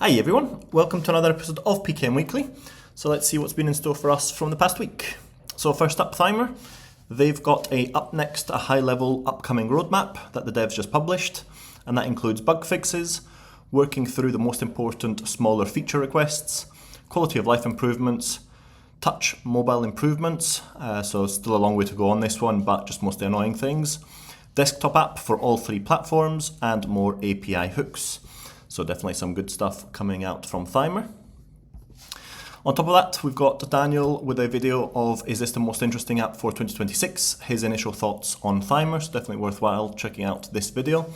Hi everyone, welcome to another episode of PKM Weekly. So let's see what's been in store for us from the past week. So first up, Thymer. They've got a high-level upcoming roadmap that the devs just published, and that includes bug fixes, working through the most important smaller feature requests, quality of life improvements, touch mobile improvements, so still a long way to go on this one, but just mostly annoying things, desktop app for all three platforms, and more API hooks. So definitely some good stuff coming out from Thymer. On top of that, we've got Daniel with a video of is this the most interesting app for 2026? His initial thoughts on Thymer, so definitely worthwhile checking out this video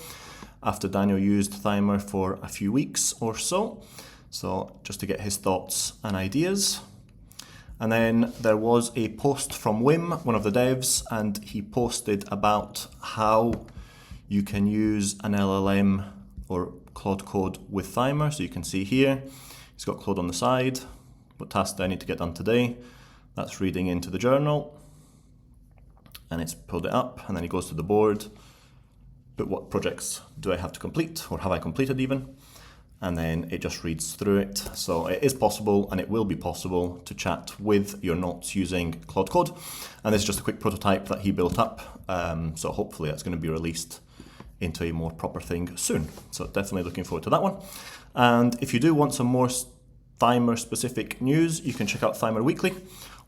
after Daniel used Thymer for a few weeks or so. So just to get his thoughts and ideas. And then there was a post from Wim, one of the devs, and he posted about how you can use an LLM or Claude Code with Thymer. So you can see here, he's got Claude on the side. What task do I need to get done today? That's reading into the journal. And it's pulled it up, and then he goes to the board. But what projects do I have to complete, or have I completed even? And then it just reads through it. So it is possible, and it will be possible, to chat with your notes using Claude Code. And this is just a quick prototype that he built up. So hopefully that's going to be released into a more proper thing soon. So definitely looking forward to that one. And if you do want some more Thymer specific news, you can check out Thymer Weekly,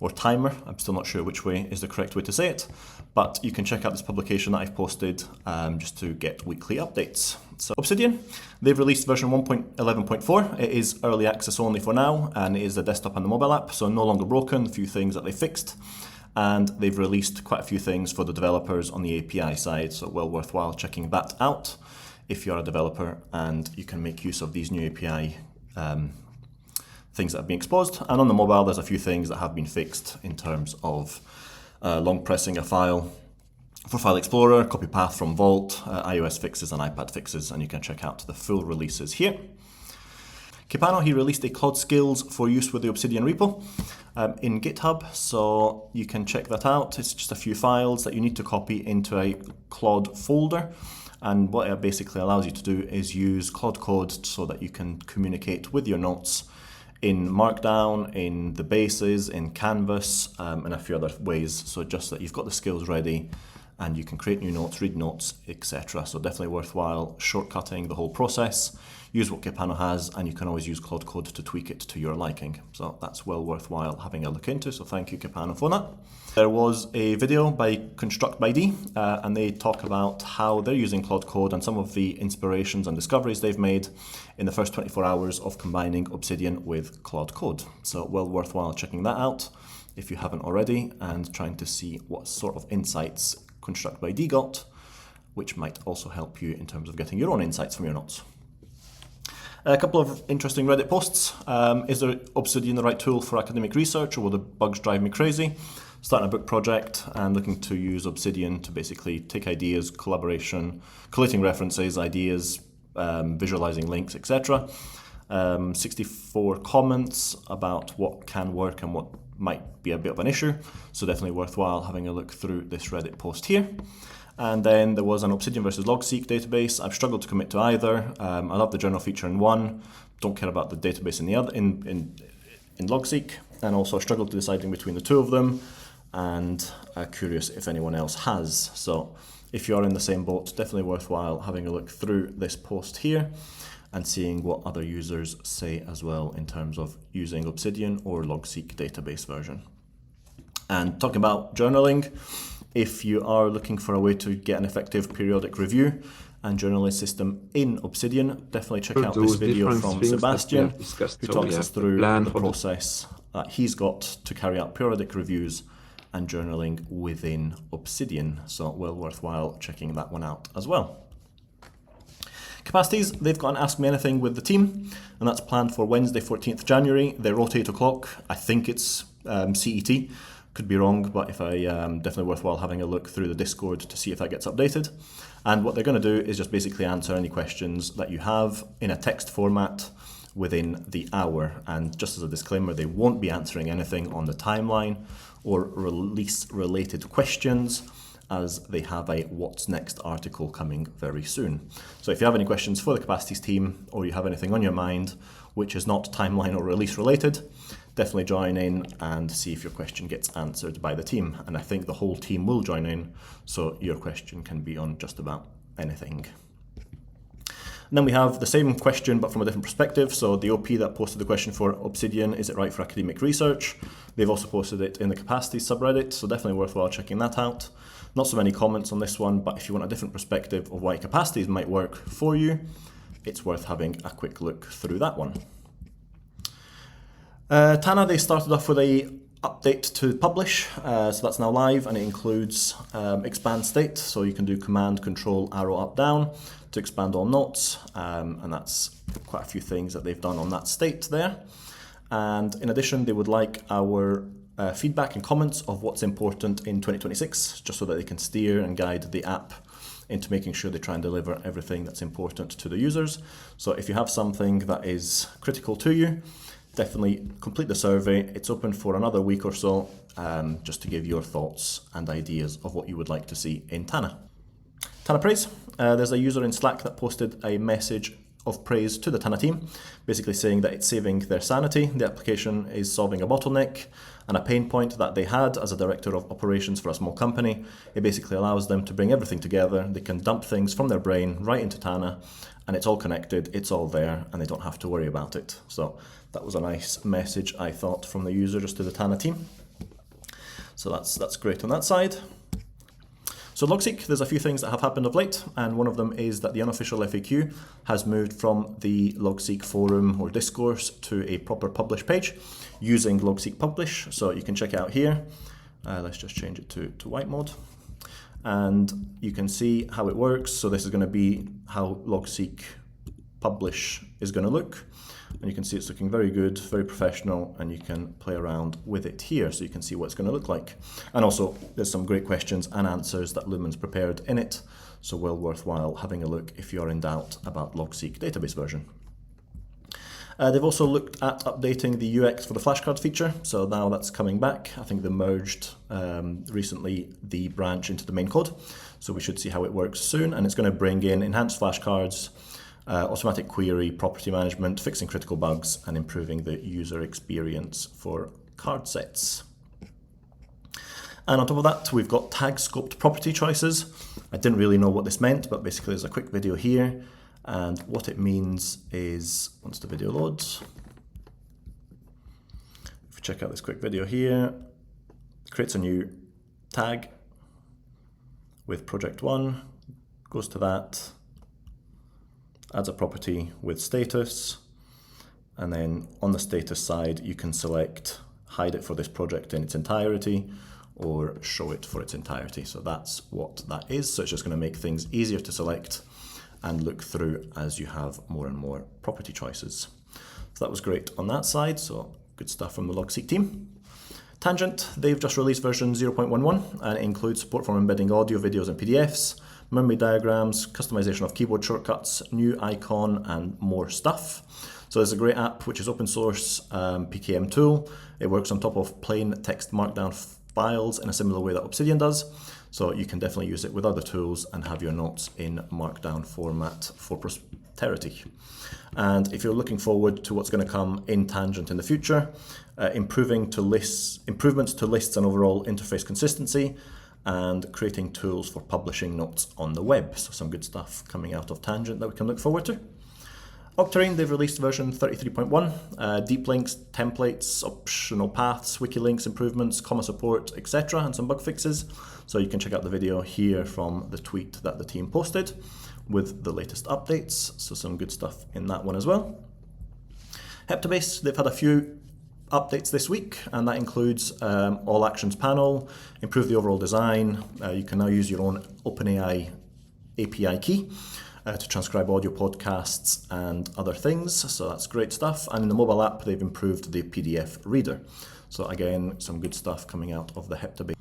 or Thymer. I'm still not sure which way is the correct way to say it, but you can check out this publication that I've posted just to get weekly updates. So Obsidian, they've released version 1.11.4. It is early access only for now, and it is the desktop and the mobile app, so no longer broken, a few things that they fixed. And they've released quite a few things for the developers on the API side, so well worthwhile checking that out if you're a developer and you can make use of these new API things that have been exposed. And on the mobile, there's a few things that have been fixed in terms of long pressing a file for File Explorer, copy path from Vault, iOS fixes and iPad fixes, and you can check out the full releases here. Capano, he released a Claude Skills for use with the Obsidian repo in GitHub, so you can check that out. It's just a few files that you need to copy into a Claude folder, and what it basically allows you to do is use Claude Code so that you can communicate with your notes in Markdown, in the bases, in Canvas, and a few other ways, so just that you've got the skills ready and you can create new notes, read notes, etc. So definitely worthwhile shortcutting the whole process. Use what Capano has, and you can always use Claude Code to tweak it to your liking. So that's well worthwhile having a look into, so thank you Capano for that. There was a video by Construct by D, and they talk about how they're using Claude Code and some of the inspirations and discoveries they've made in the first 24 hours of combining Obsidian with Claude Code. So well worthwhile checking that out if you haven't already, and trying to see what sort of insights Construct by D got, which might also help you in terms of getting your own insights from your notes. A couple of interesting Reddit posts. Is there Obsidian the right tool for academic research, or will the bugs drive me crazy? Starting a book project and looking to use Obsidian to basically take ideas, collaboration, collating references, ideas, visualizing links, etc. 64 comments about what can work and what might be a bit of an issue, so definitely worthwhile having a look through this Reddit post here. And then there was an Obsidian versus Logseq database. I've struggled to commit to either. I love the journal feature in one, don't care about the database in the other in Logseq, and also struggled to deciding between the two of them, and curious if anyone else has. So if you are in the same boat, definitely worthwhile having a look through this post here and seeing what other users say as well in terms of using Obsidian or Logseq database version. And talking about journaling, if you are looking for a way to get an effective periodic review and journaling system in Obsidian, definitely check out this video from Sebastian, who talks us through the process that he's got to carry out periodic reviews and journaling within Obsidian. So well worthwhile checking that one out as well. Capacities, they've got an Ask Me Anything with the team, and that's planned for Wednesday, 14th January. They wrote 8 o'clock. I think it's CET. Could be wrong, but if I definitely worthwhile having a look through the Discord to see if that gets updated. And what they're going to do is just basically answer any questions that you have in a text format within the hour. And just as a disclaimer, they won't be answering anything on the timeline or release related questions. as they have a What's Next article coming very soon. So if you have any questions for the Capacities team, or you have anything on your mind which is not timeline or release related, definitely join in and see if your question gets answered by the team. And I think the whole team will join in, so your question can be on just about anything. And then we have the same question but from a different perspective. So the OP that posted the question for Obsidian, is it right for academic research? They've also posted it in the Capacities subreddit, so definitely worthwhile checking that out. Not so many comments on this one, but if you want a different perspective of why Capacities might work for you, it's worth having a quick look through that one. Tana, they started off with a update to publish, so that's now live, and it includes expand state, so you can do command control arrow up down to expand all notes, and that's quite a few things that they've done on that state there. And in addition, they would like our feedback and comments of what's important in 2026, just so that they can steer and guide the app into making sure they try and deliver everything that's important to the users. So if you have something that is critical to you, definitely complete the survey. It's open for another week or so, just to give your thoughts and ideas of what you would like to see in Tana. Tana praise. There's a user in Slack that posted a message of praise to the Tana team, basically saying that it's saving their sanity. The application is solving a bottleneck and a pain point that they had as a director of operations for a small company. It basically allows them to bring everything together. They can dump things from their brain right into Tana, and it's all connected, it's all there, and they don't have to worry about it. So that was a nice message, I thought, from the user just to the Tana team. So that's great on that side. So Logseq, there's a few things that have happened of late, and one of them is that the unofficial FAQ has moved from the Logseq forum or discourse to a proper publish page using Logseq publish. So you can check it out here. Let's just change it to white mode. And you can see how it works. So this is going to be how Logseq publish is going to look. And you can see it's looking very good, very professional, and you can play around with it here so you can see what it's going to look like. And also, there's some great questions and answers that Lumen's prepared in it, so well worthwhile having a look if you're in doubt about Logseq database version. They've also looked at updating the UX for the flashcards feature, so now that's coming back. I think they merged recently the branch into the main code, so we should see how it works soon, and it's going to bring in enhanced flashcards, automatic query, property management, fixing critical bugs, and improving the user experience for card sets. And on top of that, we've got tag scoped property choices. I didn't really know what this meant, but basically there's a quick video here. And what it means is, once the video loads, if we check out this quick video here, it creates a new tag with project 1, goes to that, adds a property with status, and then on the status side you can select hide it for this project in its entirety or show it for its entirety. So that's what that is. So it's just going to make things easier to select and look through as you have more and more property choices. So that was great on that side, so good stuff from the Logseq team. Tangent, they've just released version 0.11 and it includes support for embedding audio, videos and PDFs, memory diagrams, customization of keyboard shortcuts, new icon, and more stuff. So there's a great app which is open source PKM tool. It works on top of plain text markdown files in a similar way that Obsidian does. So you can definitely use it with other tools and have your notes in markdown format for posterity. And if you're looking forward to what's going to come in Tangent in the future, improvements to lists and overall interface consistency, and creating tools for publishing notes on the web. So some good stuff coming out of Tangent that we can look forward to. Octarine, they've released version 33.1, deep links, templates, optional paths, wiki links, improvements, comma support, etc., and some bug fixes. So you can check out the video here from the tweet that the team posted with the latest updates. So some good stuff in that one as well. Heptabase, they've had a few updates this week, and that includes all actions panel, improve the overall design. You can now use your own OpenAI API key to transcribe audio podcasts and other things, so that's great stuff. And in the mobile app, they've improved the PDF reader. So again, some good stuff coming out of the Heptabase.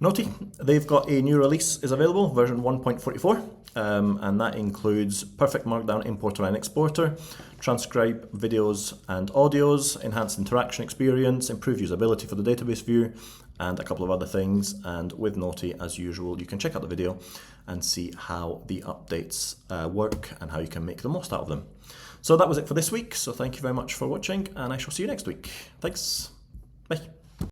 Noteey, they've got a new release is available, version 1.44, and that includes perfect markdown importer and exporter, transcribe videos and audios, enhanced interaction experience, improve usability for the database view, and a couple of other things. And with Noteey, as usual, you can check out the video and see how the updates work and how you can make the most out of them. So that was it for this week. So thank you very much for watching, and I shall see you next week. Thanks. Bye.